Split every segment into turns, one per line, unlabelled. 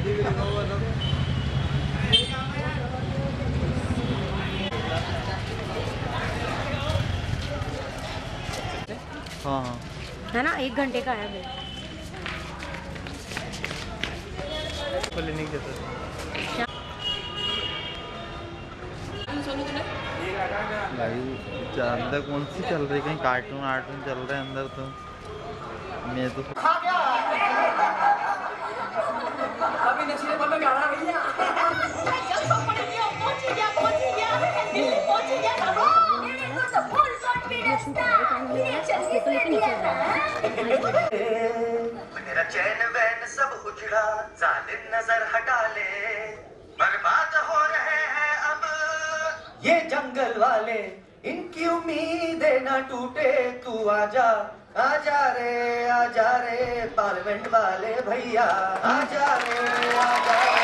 हाँ हाँ
है ना, 1 घंटे का है बिल।
नहीं कहते अंदर कौन सी चल रही, कहीं कार्टून आर्टून चल रहे हैं अंदर। तो मैं तो
मेरा चैन वैन सब उजड़ा, जालिम नजर हटा ले, बर्बाद हो रहे हैं अब ये जंगल वाले, इनकी उम्मीदें ना टूटे, तू आजा आजा रे पार्लियामेंट वाले भैया, आजा रे आजा रे।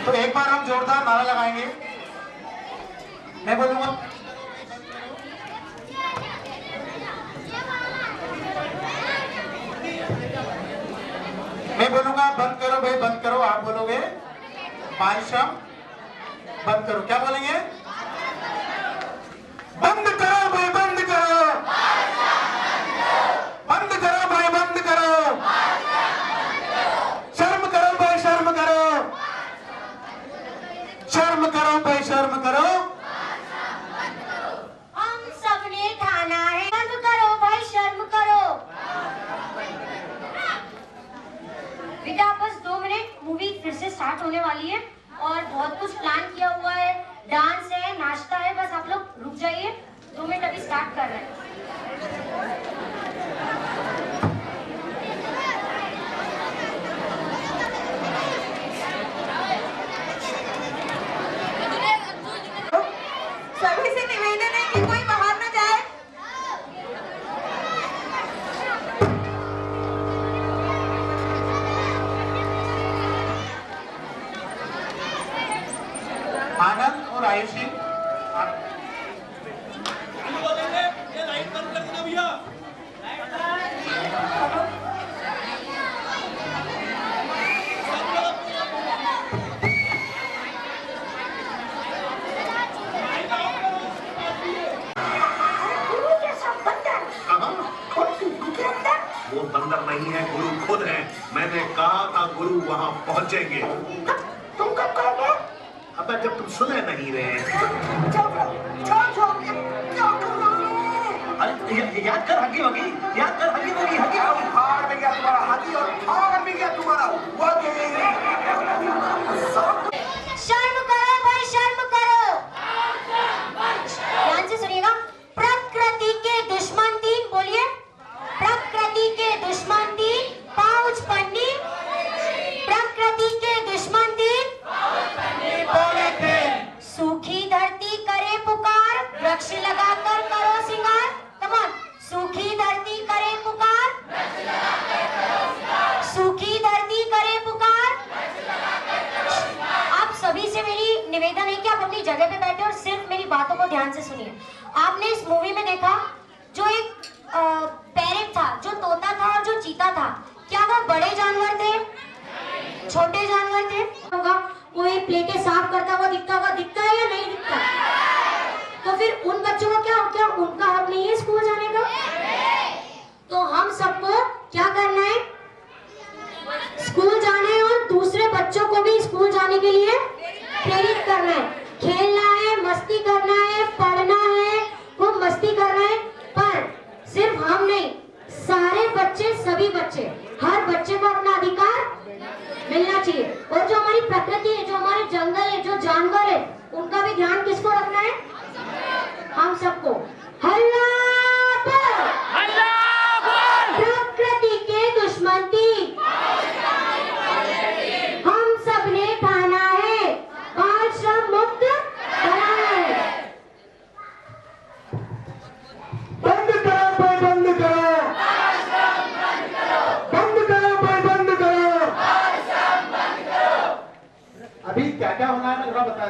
तो एक बार हम जोरदार नारा लगाएंगे, मैं बोलूंगा बंद करो भाई बंद करो, आप बोलोगे बारिशम बंद करो, क्या बोलेंगे? बंद करो भाई बंद करो, बंद करो भाई बंद करो, शर्म करो भाई शर्म करो, शर्म करो भाई शर्म करो,
हम सबने ठाना है, बंद करो भाई शर्म करो। बेटा बस 2 मिनट, मूवी फिर से स्टार्ट होने वाली है और बहुत कुछ प्लान किया हुआ है, डांस है, नाश्ता है, बस आप लोग रुक जाइए, 2 मिनट अभी स्टार्ट कर रहे हैं।
सभी से निवेदन है कि कोई बाहर न जाए।
आनंद और आयुषी
वो बंदर नहीं है, गुरु खुद है। मैंने कहा था गुरु वहां पहुंचेंगे।
तुम कब करोगे?
अबे जब तुम सुने नहीं रहे।
याद कर हगी वगी, याद कर हगी वगी, हगी वगी।
फाड़ में गया तुम्हारा हगी और फाड़ में गया तुम्हारा वगी।
शर्म करो भाई शर्म करो। ध्यान से सुनिएगा, प्रकृति के दुश्मन 3 बोलिए, प्रकृति के दुश्मन 3 पाउच पन्नी, प्रकृति के दुश्मन 3 सूखी धरती करे पुकार, वृक्ष लगाकर करो सिंगार। कम ऑन, सूखी धरती करे पुकार, सूखी धरती करे पुकार। आप सभी से मेरी निवेदन है कि आप अपनी जगह पे बैठे और सिर्फ मेरी बातों को ध्यान से सुनिए। आपने इस मूवी में देखा जो एक पैरेट था, जो तोता था और जो चीता था, क्या वो बड़े जानवर थे, छोटे जानवर थे? होगा कोई प्लेटें साफ करता हुआ दिखता होगा, दिखता है या नहीं दिखता? तो फिर उन बच्चों को क्या उनका हक नहीं है स्कूल जाने का? तो हम सबको क्या करना है? स्कूल जाना है और दूसरे बच्चों को भी स्कूल जाने के लिए प्रेरित करना है, खेलना है, मस्ती करना है, पढ़ना है, खूब मस्ती करना है। पर सिर्फ हम नहीं, सारे बच्चे, सभी बच्चे, हर बच्चे को अपना अधिकार मिलना चाहिए। और जो हमारी प्रकृति है, जो हमारे जंगल है, जो जानवर है, उनका भी ध्यान किसको रखना है? हम सबको। हल्ला बोल, प्रकृति के दुश्मन 3,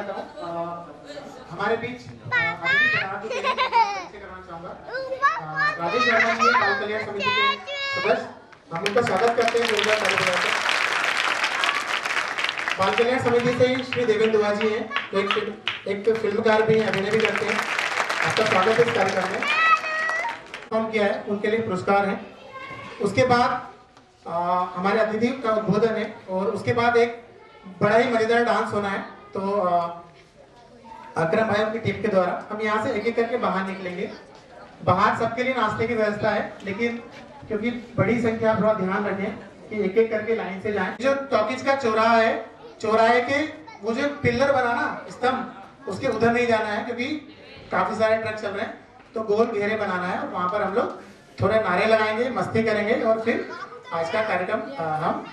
चाहता हूँ हमारे बीच अतिथि प्रदान को करवाना चाहूँगा राजेश वर्मा जी बाल कल्याण समिति के सदस्य। हम उनका स्वागत करते हैं जोरदार ताली बजाकर। बाल कल्याण समिति से श्री देवेंद्र दुआ जी हैं, एक फिल्मकार भी हैं, अभिनय भी करते हैं। आपका स्वागत है इस कार्यक्रम में। काम किया है उनके लिए पुरस्कार है। उसके बाद हमारे अतिथि का उद्बोधन है और उसके बाद एक बड़ा ही मजेदार डांस होना है। तो अकरम भाई उनकी टीम के द्वारा हम यहाँ से एक एक करके बाहर निकलेंगे। बाहर सबके लिए नाश्ते की व्यवस्था है, लेकिन क्योंकि बड़ी संख्या, थोड़ा ध्यान रखें कि एक एक करके लाइन से जाएं। जो टॉकीज का चौराहा है, चौराहे के वो जो पिलर बना ना स्तंभ, उसके उधर नहीं जाना है क्योंकि काफी सारे ट्रक चल रहे हैं। तो गोल घेरे बनाना है और वहां पर हम लोग थोड़े नारे लगाएंगे, मस्ती करेंगे और फिर आज का कार्यक्रम हम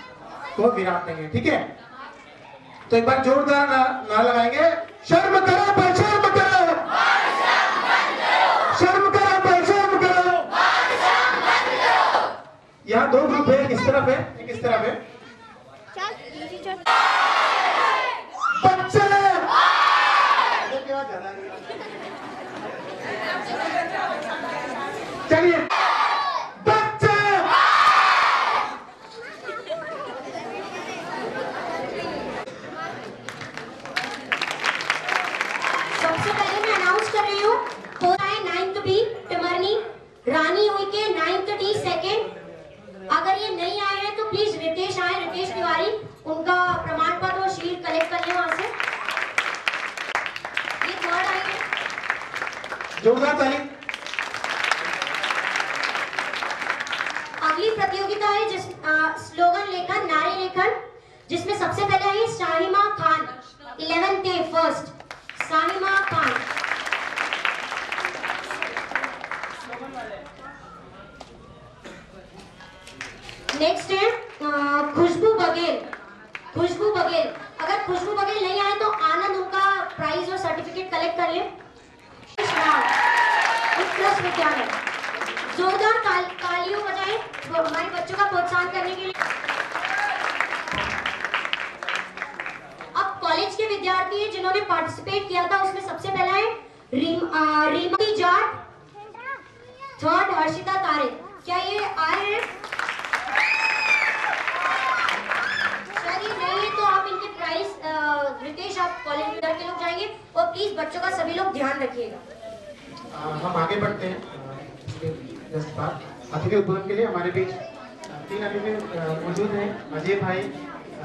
को विराम देंगे। ठीक है, तो एक बार जोरदार नारा लगाएंगे। शर्म करो पर शर्म करो, शर्म करो पर शर्म करो। यहाँ दो ग्रुप है, एक इस तरफ है एक इस तरफ है। बच्चे चलिए बच्चे।
सबसे पहले मैं अनाउंस कर रही हूँ 9th बी टिमरनी, रानी हुई के 9th डी सेकेंड। अगर ये नहीं आए हैं तो प्लीज रितेश आए, रितेश तिवारी, उनका प्रमाण पत्र और शील्ड कलेक्ट कर लें वहां से। ये थर्ड आएंगे।
जोरदार ताली।
अगली प्रतियोगिता है जिस स्लोगन लेखन, नारे लेखन, जिसमें सबसे पहले है Shahima Khan 11th A first. Shahima Khan. Next है खुशबू बघेल। खुशबू बघेल, अगर खुशबू बघेल नहीं आए तो आनंद उनका प्राइज और सर्टिफिकेट कलेक्ट कर ले। उत्कृष्ट विद्यालय, जोरदार तालियों बजाएं हमारे बच्चों का प्रोत्साहन करने के लिए। अब कॉलेज के विद्यार्थी हैं जिन्होंने पार्टिसिपेट किया था, उसमें सबसे पहला है रीमा जाट, थर्ड हर्षिता तारे। क्या ये आए हैं? चलिए नहीं है तो आप इनके प्राइस रितेश आप कॉलेज में के लोग जाएंगे और प्लीज बच्चों का सभी लोग ध्यान रखिएगा।
हम आगे बढ़ते हैं। अतिथि उद्बोधन के लिए हमारे बीच 3 अतिथि मौजूद हैं। अजय भाई,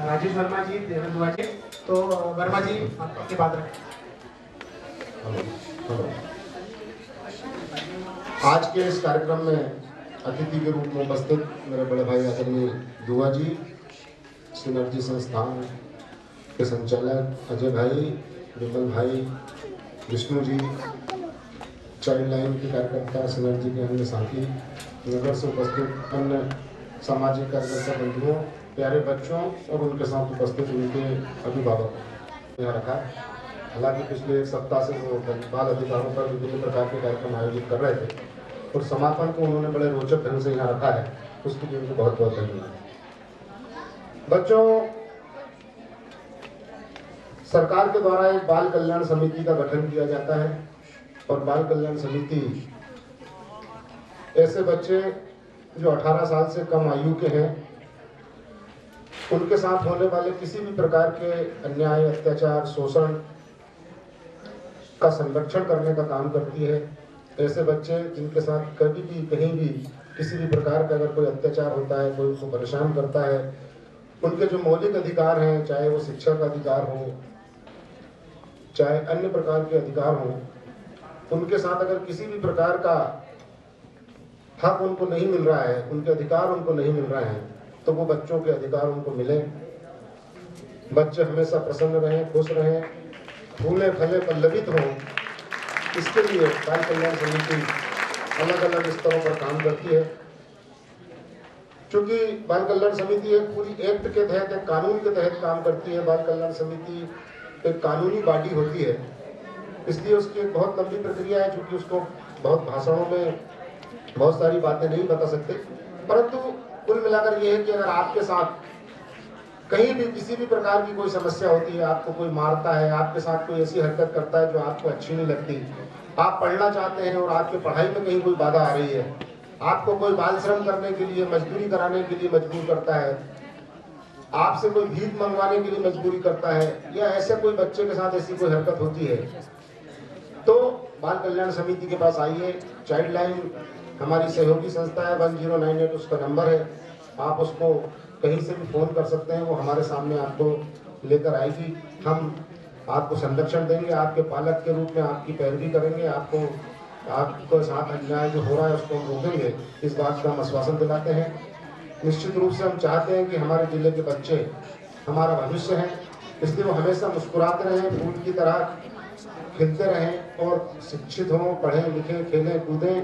राजेश वर्मा जी, देवेंद्र दुआ जी। तो वर्मा जी आप आपकी बात रखें।
आज के इस कार्यक्रम में अतिथि के रूप में उपस्थित मेरे बड़े भाई आदरणीय दुआ जी, सिनर्जी संस्थान के संचालक अजय भाई, विमल भाई, विष्णु जी, चाइल्ड लाइन के कार्यकर्ता, सिनर्जी के अन्य साथी, नगर से उपस्थित अन्य सामाजिक कार्यकर्ता बंधुओं, प्यारे बच्चों और उनके साथ उपस्थित उनके अभिभावकों यहाँ रखा। हालांकि पिछले 1 सप्ताह से वो बाल अधिकारों पर विभिन्न प्रकार के कार्यक्रम आयोजित कर रहे थे और समापन को उन्होंने बड़े रोचक ढंग से यहाँ रखा है, उसके लिए उनको बहुत बहुत धन्यवाद। बच्चों, सरकार के द्वारा एक बाल कल्याण समिति का गठन किया जाता है और बाल कल्याण समिति ऐसे बच्चे जो 18 साल से कम आयु के हैं, उनके साथ होने वाले किसी भी प्रकार के अन्याय, अत्याचार, शोषण का संरक्षण करने का काम करती है। ऐसे बच्चे जिनके साथ कभी भी कहीं भी किसी भी प्रकार का अगर कोई अत्याचार होता है, कोई उनको परेशान करता है, उनके जो मौलिक अधिकार हैं, चाहे वो शिक्षा का अधिकार हो, चाहे अन्य प्रकार के अधिकार हो, उनके साथ अगर किसी भी प्रकार का हक उनको नहीं मिल रहा है, उनके अधिकार उनको नहीं मिल रहे हैं, तो वो बच्चों के अधिकार उनको मिले। बच्चे हमेशा प्रसन्न रहें, खुश रहें, फूले फले पल्लवित हों, इसके लिए बाल कल्याण समिति अलग अलग स्तरों पर काम करती है। क्योंकि बाल कल्याण समिति एक पूरी एक्ट के तहत, एक कानून के तहत काम करती है। बाल कल्याण समिति एक कानूनी बॉडी होती है, इसलिए उसकी एक बहुत लंबी प्रक्रिया है, क्योंकि उसको बहुत भाषणों में बहुत सारी बातें नहीं बता सकते। परंतु कुल मिलाकर ये है कि अगर आपके साथ कहीं भी किसी भी प्रकार की कोई समस्या होती है, आपको कोई मारता है, आपके साथ कोई ऐसी हरकत करता है जो आपको अच्छी नहीं लगती, आप पढ़ना चाहते हैं और आपकी पढ़ाई में कहीं कोई बाधा आ रही है, आपको कोई बाल श्रम करने के लिए, मजदूरी कराने के लिए मजबूर करता है, आपसे कोई भीख मंगवाने के लिए मजबूरी करता है, या ऐसे कोई बच्चे के साथ ऐसी कोई हरकत होती है, तो बाल कल्याण समिति के पास आइए। चाइल्ड लाइन हमारी सहयोगी संस्था है, 1098 उसका नंबर है, आप उसको कहीं से भी फोन कर सकते हैं, वो हमारे सामने आपको लेकर आएगी। हम आपको संरक्षण देंगे, आपके पालक के रूप में आपकी पैरवी करेंगे, आपको साथ अन्याय जो हो रहा है उसको हम रोकेंगे, इस बात का हम आश्वासन दिलाते हैं। निश्चित रूप से हम चाहते हैं कि हमारे जिले के बच्चे हमारा भविष्य हैं, इसलिए वो हमेशा मुस्कुराते रहें, फूल की तरह खिलते रहें और शिक्षित हों, पढ़ें लिखें, खेलें कूदें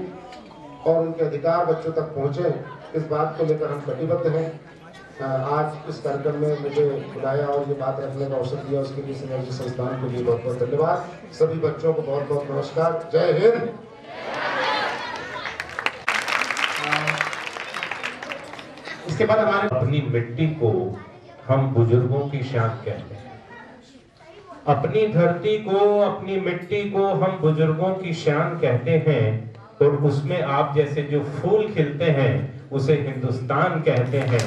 और उनके अधिकार बच्चों तक पहुँचे, इस बात को लेकर हम कटिबद्ध हैं। आज इस कार्यक्रम में मुझे बुलाया और ये बात रखने का अवसर दिया, उसके लिए सिनर्जी संस्थान के लिए बहुत बहुत धन्यवाद। सभी बच्चों को बहुत बहुत नमस्कार, जय हिंद।
इसके बाद हमारे
अपनी मिट्टी को हम बुजुर्गों की शान कहते हैं, अपनी धरती को, अपनी मिट्टी को हम बुजुर्गों की शान कहते हैं, और उसमें आप जैसे जो फूल खिलते हैं उसे हिंदुस्तान कहते हैं।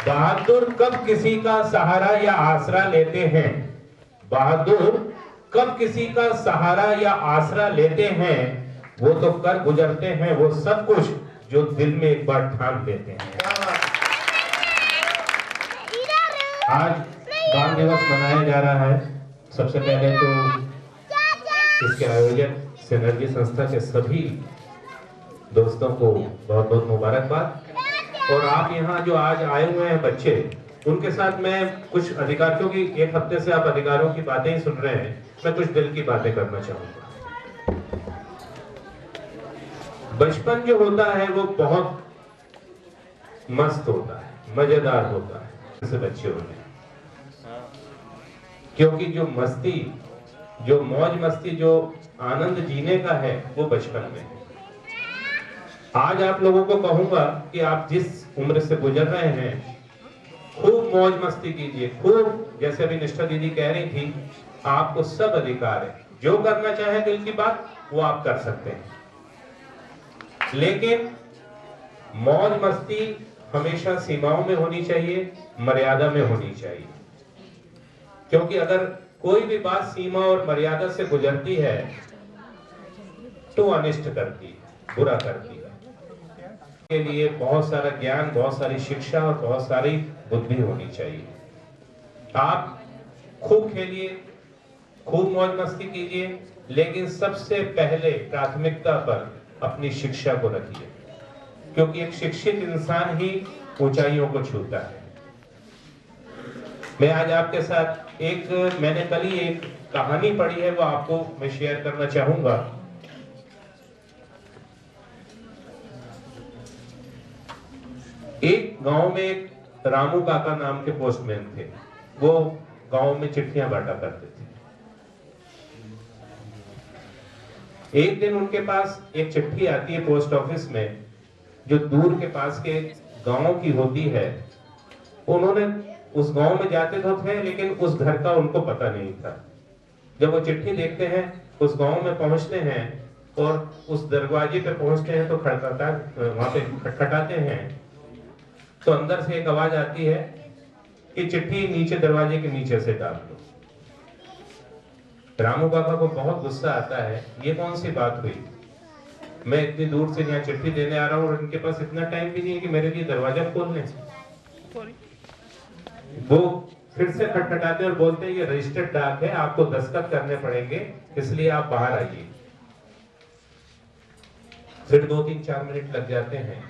बहादुर कब किसी का सहारा या आसरा लेते हैं, बहादुर कब किसी का सहारा या आसरा लेते हैं, वो तो कर गुजरते हैं वो सब कुछ जो दिल में एक बार ठान लेते हैं। आज बाल दिवस मनाया जा रहा है। सबसे पहले तो इसके आयोजक सिनर्जी संस्था के सभी दोस्तों को बहुत बहुत मुबारकबाद। और आप यहाँ जो आज आए हुए हैं बच्चे, उनके साथ मैं कुछ अधिकार, क्योंकि एक हफ्ते से आप अधिकारों की बातें ही सुन रहे हैं, मैं कुछ दिल की बातें करना चाहूंगा। बचपन जो होता है वो बहुत मस्त होता है, मजेदार होता है ऐसे बच्चे होने, क्योंकि जो मस्ती, जो मौज मस्ती, जो आनंद जीने का है वो बचपन में है। आज आप लोगों को कहूंगा कि आप जिस उम्र से गुजर रहे हैं खूब मौज मस्ती कीजिए, खूब, जैसे अभी निष्ठा दीदी कह रही थी, आपको सब अधिकार है, जो करना चाहे दिल की बात वो आप कर सकते हैं, लेकिन मौज मस्ती हमेशा सीमाओं में होनी चाहिए, मर्यादा में होनी चाहिए, क्योंकि अगर कोई भी बात सीमा और मर्यादा से गुजरती है तो अनिष्ट करती है, बुरा करती है। के लिए बहुत सारा ज्ञान, बहुत सारी शिक्षा और बहुत सारी बुद्धि होनी चाहिए। आप खूब खेलिए, खूब मौज मस्ती कीजिए, लेकिन सबसे पहले प्राथमिकता पर अपनी शिक्षा को रखिए, क्योंकि एक शिक्षित इंसान ही ऊंचाइयों को छूता है। मैं आज आपके साथ मैंने कल ही एक कहानी पढ़ी है, वो आपको मैं शेयर करना चाहूंगा। एक गांव में एक रामू काका नाम के पोस्टमैन थे। वो गांव में चिट्ठियां बांटा करते थे। एक दिन उनके पास एक चिट्ठी आती है पोस्ट ऑफिस में, जो दूर के पास के गांव की होती है। उन्होंने उस गांव में जाते तो थे, लेकिन उस घर का उनको पता नहीं था। जब वो चिट्ठी देखते हैं, उस गांव में पहुंचते हैं और उस दरवाजे पे पहुंचते हैं तो वहां पे खटखटाते हैं, तो अंदर से एक आवाज आती है कि चिट्ठी नीचे, दरवाजे के नीचे से डाल दो। रामू काका को बहुत गुस्सा आता है, ये कौन सी बात हुई, मैं इतनी दूर से यहाँ चिट्ठी देने आ रहा हूँ और इनके पास इतना टाइम भी नहीं है कि मेरे लिए दरवाजा खोलने। वो फिर से खटखटाते और बोलते हैं ये रजिस्टर्ड डाक है, आपको दस्तखत करने पड़ेंगे, इसलिए आप बाहर आइए। फिर 2-3-4 मिनट लग जाते हैं,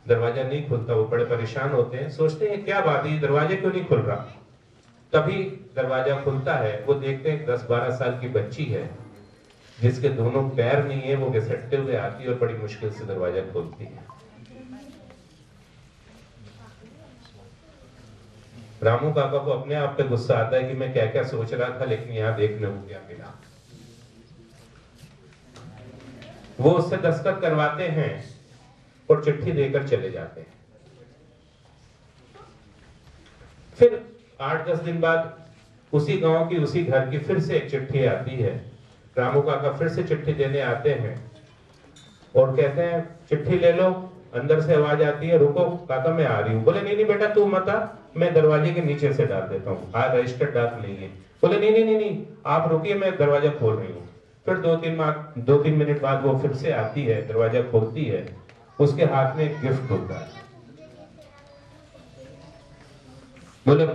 दरवाजा नहीं खुलता। वो बड़े परेशान होते हैं, सोचते हैं क्या बात है, दरवाजा क्यों नहीं खुल रहा। तभी दरवाजा खुलता है, वो देखते हैं 10-12 साल की बच्ची है जिसके दोनों पैर नहीं है, वो घिसटते हुए आती है और बड़ी मुश्किल से दरवाजा खोलती है। रामू काका को अपने आप पे गुस्सा आता है कि मैं क्या क्या सोच रहा था, लेकिन यहाँ देखने को क्या मिला। वो उससे दस्तखत करवाते हैं और चिट्ठी देकर चले जाते हैं। फिर 8-10 दिन बाद उसी गांव की उसी घर की फिर से एक चिट्ठी आती है। रामू काका फिर से चिट्ठी देने आते हैं और कहते हैं चिट्ठी ले लो। अंदर से आवाज आती है, रुको काका मैं आ रही हूँ। बोले नहीं नहीं बेटा तू मत आ, मैं दरवाजे के नीचे से डाल देता हूँ, आज रजिस्टर्ड डाक नहीं है। बोले नहीं नहीं नहीं नहीं आप रुकिए, मैं दरवाजा खोल रही हूँ। फिर 2-3 मिनट बाद वो फिर से आती है, दरवाजा खोलती है, उसके हाथ में एक गिफ्ट होता है। बोले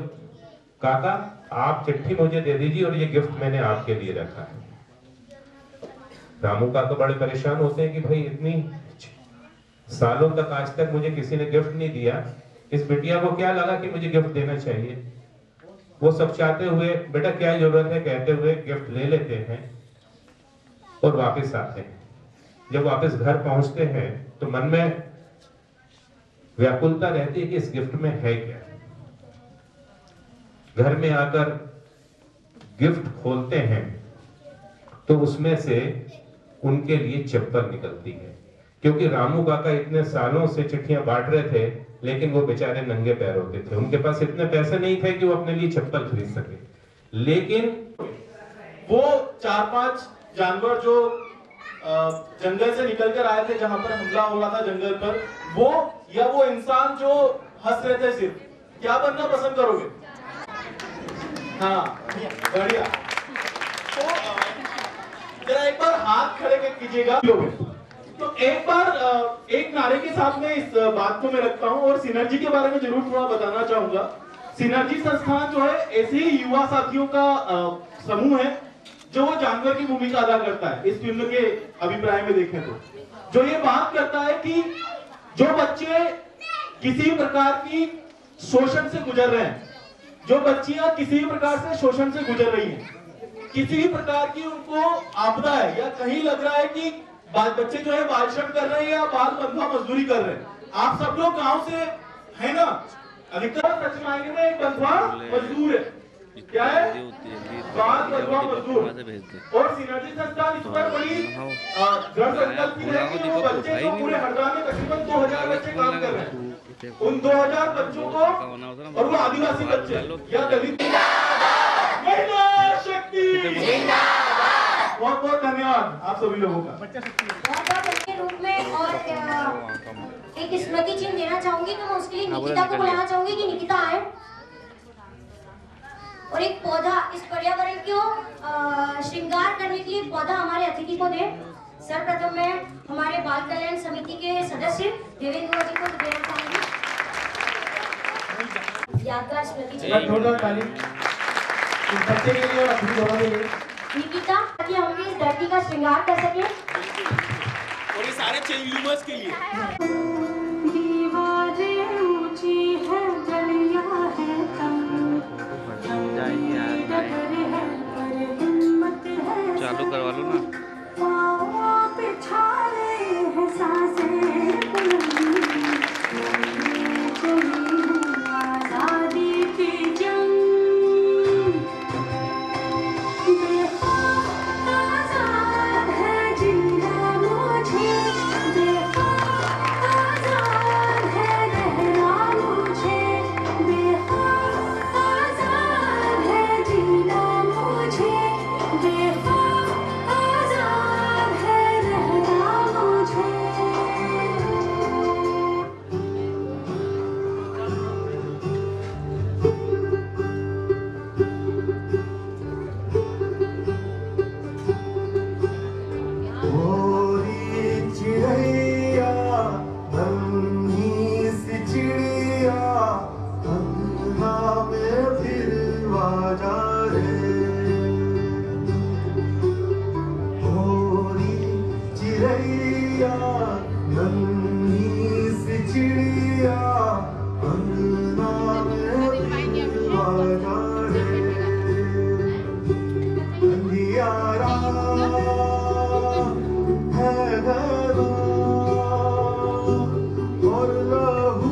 काका आप चिट्ठी मुझे दे दीजिए और ये गिफ्ट मैंने आपके लिए रखा है। रामू काका बड़े परेशान होते हैं कि भाई इतनी सालों तक आज तक मुझे किसी ने गिफ्ट नहीं दिया, इस बिटिया को क्या लगा कि मुझे गिफ्ट देना चाहिए। वो सब चाहते हुए बेटा क्या जरूरत है कहते हुए गिफ्ट ले लेते हैं और वापस आते हैं। जब वापस घर पहुंचते हैं तो मन में व्याकुलता रहती है कि इस गिफ्ट में है क्या। घर में आकर गिफ्ट खोलते हैं तो उसमें से उनके लिए चप्पल निकलती है, क्योंकि रामू काका इतने सालों से चिट्ठियां बांट रहे थे लेकिन वो बेचारे नंगे पैर होते थे, उनके पास इतने पैसे नहीं थे कि वो अपने लिए चप्पल खरीद सके। लेकिन
वो 4-5 जानवर जो जंगल से निकल कर आए थे जहां पर हमला हो रहा था जंगल पर, वो या वो इंसान जो हंस रहे थे, सिर्फ क्या बनना पसंद करोगे? हाँ बढ़िया। तो जरा एक बार हाथ खड़े कीजिएगा। तो एक बार एक नारे के साथ में इस बात को मैं रखता हूं और सिनर्जी के बारे में जरूर थोड़ा बताना चाहूंगा। सिनर्जी संस्थान जो है ऐसे ही युवा साथियों का समूह है जो वो जानवर की भूमिका अदा करता है। इस फिल्म के अभिप्राय में देखें तो जो ये बात करता है कि जो बच्चे किसी प्रकार की शोषण से गुजर रहे हैं, जो बच्चियां किसी प्रकार से शोषण से गुजर रही हैं, किसी प्रकार की उनको आपदा है या कहीं लग रहा है कि बच्चे जो है बाल श्रम कर रहे हैं या बाल बंधुआ मजदूरी कर रहे हैं। आप सब लोग गांव से है ना, अधिकतर सच मायने में एक बंधुआ मजदूर है। क्या है? बाल बंधुआ मजदूर। और सिनर्जी संस्थान इस पर बड़ी दृढ़ संकल्प की है कि वो बच्चे जो पूरे हरिद्वार में तकरीबन 2000 बच्चे काम कर रहे हैं, उन 2000 बच्चों को, और वो आदिवासी बच्चे या दलित बहुत बहुत धन्यवाद आप सभी लोगों का।
के रूप में और एक स्मृति चिन्ह देना चाहूंगी तो मैं उसके लिए निकिता को बुलाना चाहूंगी कि निकिता आए और एक पौधा इस पर्यावरण को श्रृंगार करने के लिए पौधा हमारे अतिथि को दे। सर्वप्रथम मैं हमारे बाल कल्याण समिति के सदस्य देवेंद्र जी को देना चाहूंगी यादगार स्मृति चिन्ह
बच्चे के लिए और अतिथि दोनों के लिए।
निकिता ताकि हम भी इस धरती का श्रृंगार कर सके
और ये सारे चेंगलूमर्स के लिए।
दीवारें ऊंची है, गलियां है तंग,
चालू करवा लो ना।
पाँव पिछाड़े हैं सांसें बुलंद, चली हूँ आजादी की जंग। देखो आजाद है जिंदा मुझे, देखो आजाद है रहना मुझे, देखो आजाद है जीना मुझे, देखो आजाद है रहना मुझे।
गोरी चिड़ैया नन्ही सी चिड़िया अंगना में फिर आजा रे। गोरी चिड़ैया नन्ही सी चिड़िया अंगना में फिर आजा रे। अंधियारा है घना और लहू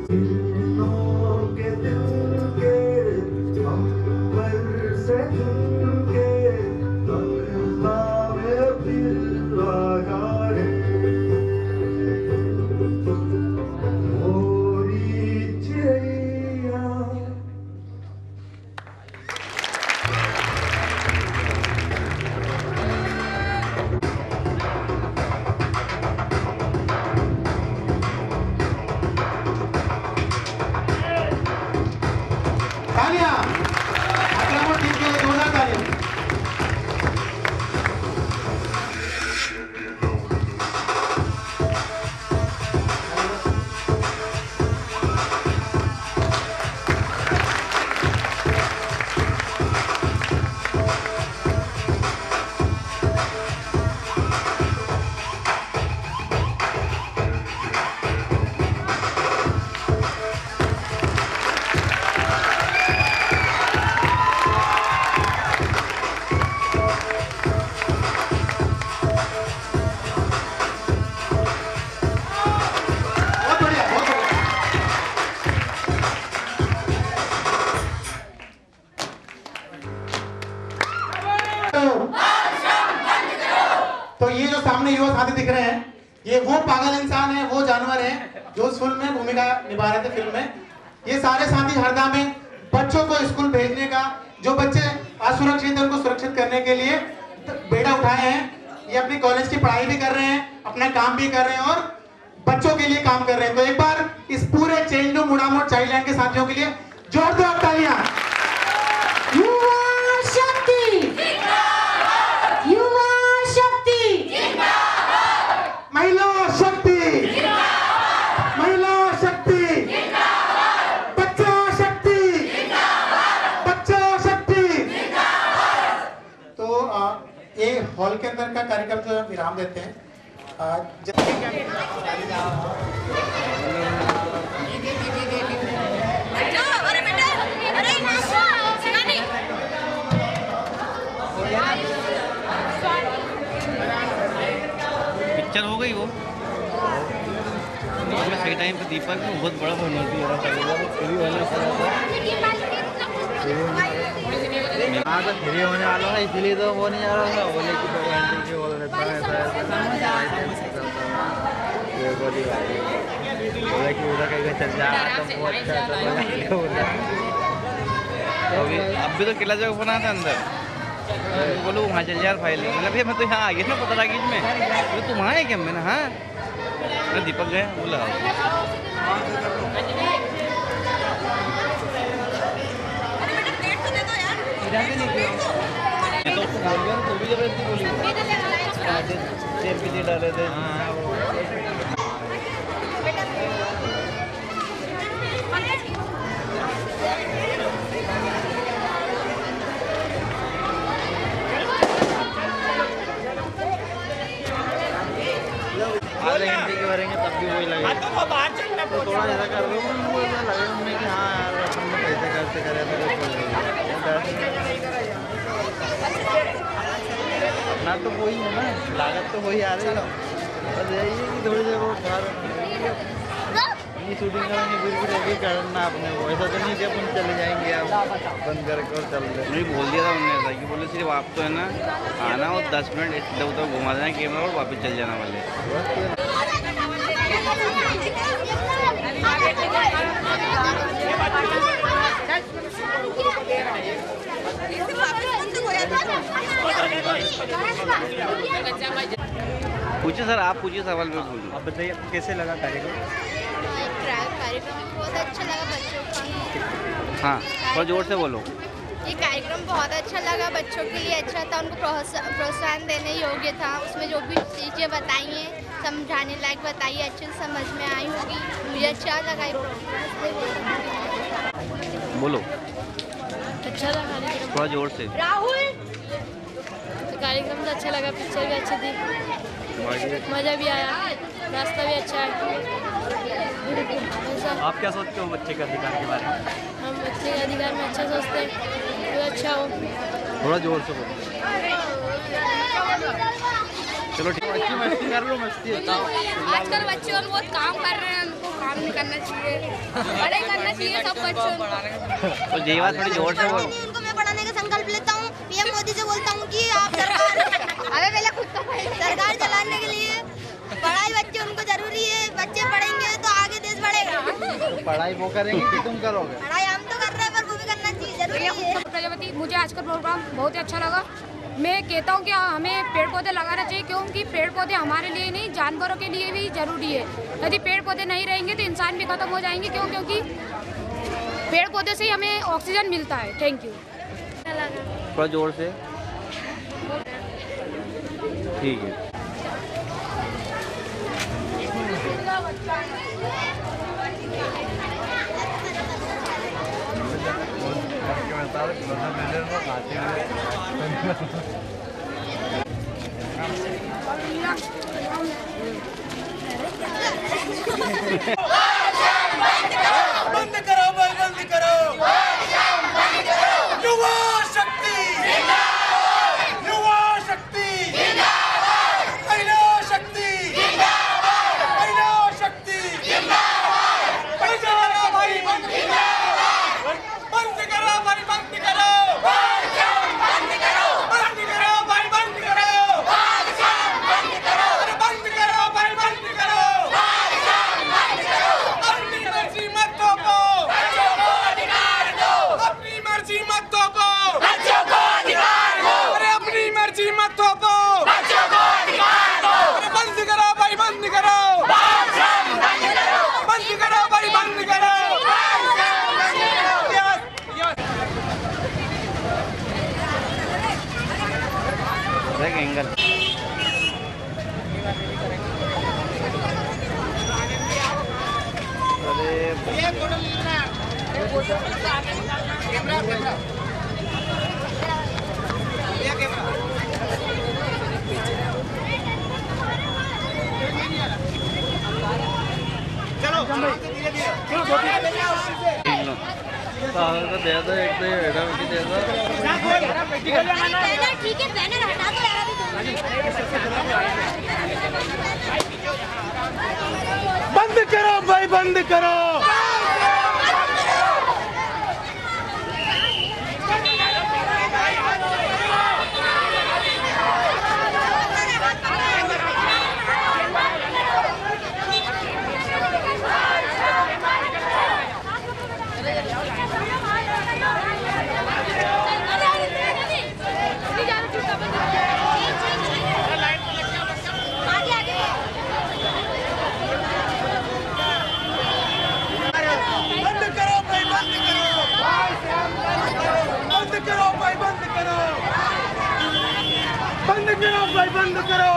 दिलों के दिल के अंबर से दिल के अंगना में फिर आजा
जो सामने युवा साथी दिख रहे हैं, ये वो पागल इंसान है, वो जानवर है जो उस फिल्म में भूमिका निभा रहे थे फिल्म में। ये सारे साथी हरदा में बच्चों को स्कूल भेजने का, जो बच्चे असुरक्षित है उनको सुरक्षित करने के लिए बेड़ा उठाए हैं। ये अपनी कॉलेज की पढ़ाई भी कर रहे हैं, अपना काम भी कर रहे हैं और बच्चों के लिए काम कर रहे हैं। तो एक बार इस पूरे चेंज रूम मुड़ामोड़ चाइल्ड लाइन के साथियों के लिए जोरदार तालियां।
युवा शक्ति जिंदाबाद, युवा शक्ति जिंदाबाद,
महिला शक्ति जिंदाबाद, महिला शक्ति जिंदाबाद, बच्चा शक्ति जिंदाबाद, बच्चा शक्ति जिंदाबाद। तो ये हॉल के अंदर का कार्यक्रम जो है विराम देते हैं।
पिक्चर हो गई वो सही टाइम पे दीपक को बहुत बड़ा बनती है। हाँ तो फ्री होने वाला है, इसीलिए तो वो नहीं आ रहा था। बोले कि 2 घंटे की बोल रहता है बोला कि उधर कहीं चल जा तो बहुत अच्छा। अभी अब भी तो किला जगह बना था अंदर, बोलो वहाँ चल यार फाइल। मतलब भैया मैं तो यहाँ आ गया ना पता लगी में, तो तुम वहाँ है क्या? मैंने हाँ मैं दीपक गया बोला तो भी जबरदस्ती बोली सेल्फी डाले थे। आधे घंटे के भरेंगे तब भी वही लगेगा। तो थोड़ा ऐसा कर लो उनको, ऐसा लगेगा उन्हें कि हाँ यार अपन ने पैसे खर्च करे अपना तो वही है ना, लागत तो वही आ रही है। बस यही है कि थोड़ी देर वो ये शूटिंग करेंगे फिर भी लगे करना अपने को। ऐसा तो नहीं कि अपन चले जाएंगे आप बंद करके और चल रहे। नहीं बोल दिया था उन्होंने ऐसा कि बोले सिर्फ आप तो है ना आना और 10 मिनट इधर उधर घुमा देना कैमरा और वापस चल जाना वाले। पूछिए सर, आप पूछिए सवाल में पूछिए। आप बताइए आपको कैसे लगा कार्यक्रम?
कार्यक्रम बहुत अच्छा लगा बच्चों का।
हाँ थोड़ा जोर से बोलो।
ये कार्यक्रम बहुत अच्छा लगा, बच्चों के लिए अच्छा था, उनको प्रोत्साहन देने योग्य था। उसमें जो भी चीज़ें बताई हैं समझाने लायक बताइए, अच्छे से समझ में आई होगी, मुझे अच्छा लगा।
बोलो
अच्छा लगा
थोड़ा जोर से।
राहुल कार्यक्रम तो अच्छा लगा, पिक्चर भी अच्छी थी, मज़ा भी आया, रास्ता भी अच्छा है।
आप क्या सोचते हो बच्चे के अधिकार के बारे में?
हम बच्चे के अधिकार में अच्छा सोचते हैं, तो अच्छा हो।
थोड़ा जोर से बोलो। चलो ठीक है, मस्ती कर लो, मस्ती बताओ।
आजकल बच्चे और बहुत काम कर रहे हैं, उनको काम नहीं करना चाहिए, पढ़ाई करना चाहिए सब बच्चों।
तो ये बात थोड़ी जोर से बोलो।
उनको मैं पढ़ाने का संकल्प लेता हूँ, पीएम मोदी से बोलता हूँ कि आप सरकार अबे पहले खुद तो सरकार चलाने के लिए पढ़ाई बच्चे उनको जरूरी है। बच्चे पढ़ेंगे तो आगे देश बढ़ेगा।
तो पढ़ाई वो करेंगे कि तुम करोगे?
पढ़ाई हम तो कर रहे हैं पर वो भी करना चाहिए, जरूरी है।
प्रजापति, मुझे आज का प्रोग्राम बहुत ही अच्छा लगा। मैं कहता हूँ कि हमें पेड़ पौधे लगाना चाहिए, क्योंकि पेड़ पौधे हमारे लिए नहीं जानवरों के लिए भी जरूरी है। यदि पेड़ पौधे नहीं रहेंगे तो इंसान भी खत्म हो जाएंगे। क्यों? क्योंकि पेड़ पौधे से ही हमें ऑक्सीजन मिलता है। Thank you.
थोड़ा जोर से। ठीक है।
बंद करो भाई, बंद करो। युवा शक्ति जिंदाबाद, युवा शक्ति जिंदाबाद, महिला शक्ति जिंदाबाद, महिला शक्ति जिंदाबाद, बंद करो भाई, बंद करो भाई, बंद करो, बंद करो भाई, बंद करो, बंद करो।
तो दे दो एक तो ये दे दो।
बैनर ठीक है, बैनर हटा दो यार अभी
बंद करो भाई, बंद करो। बंद करो भाई, बंद करो।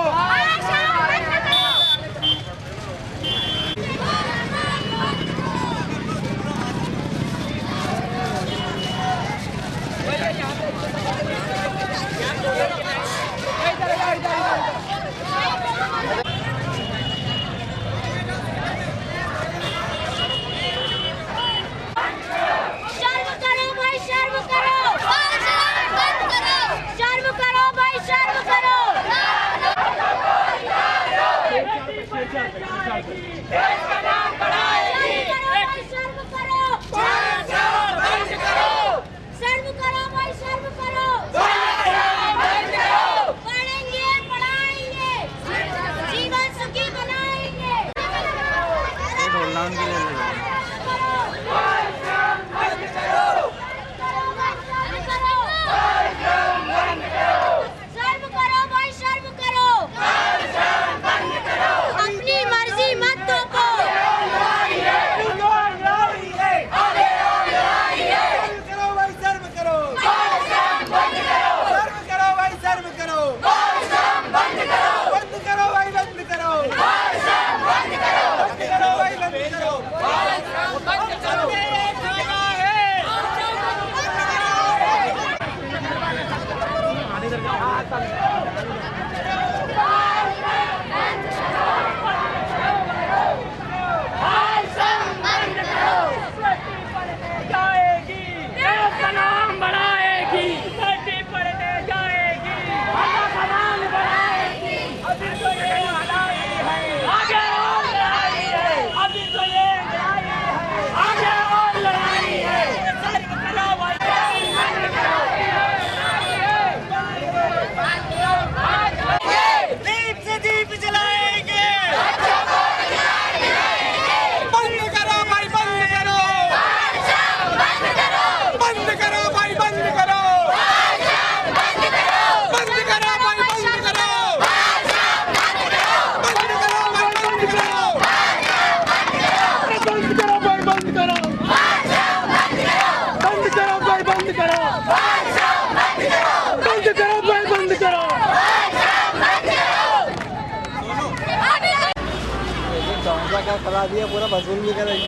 क्या करा दिया, पूरा वसूल भी करेंगे।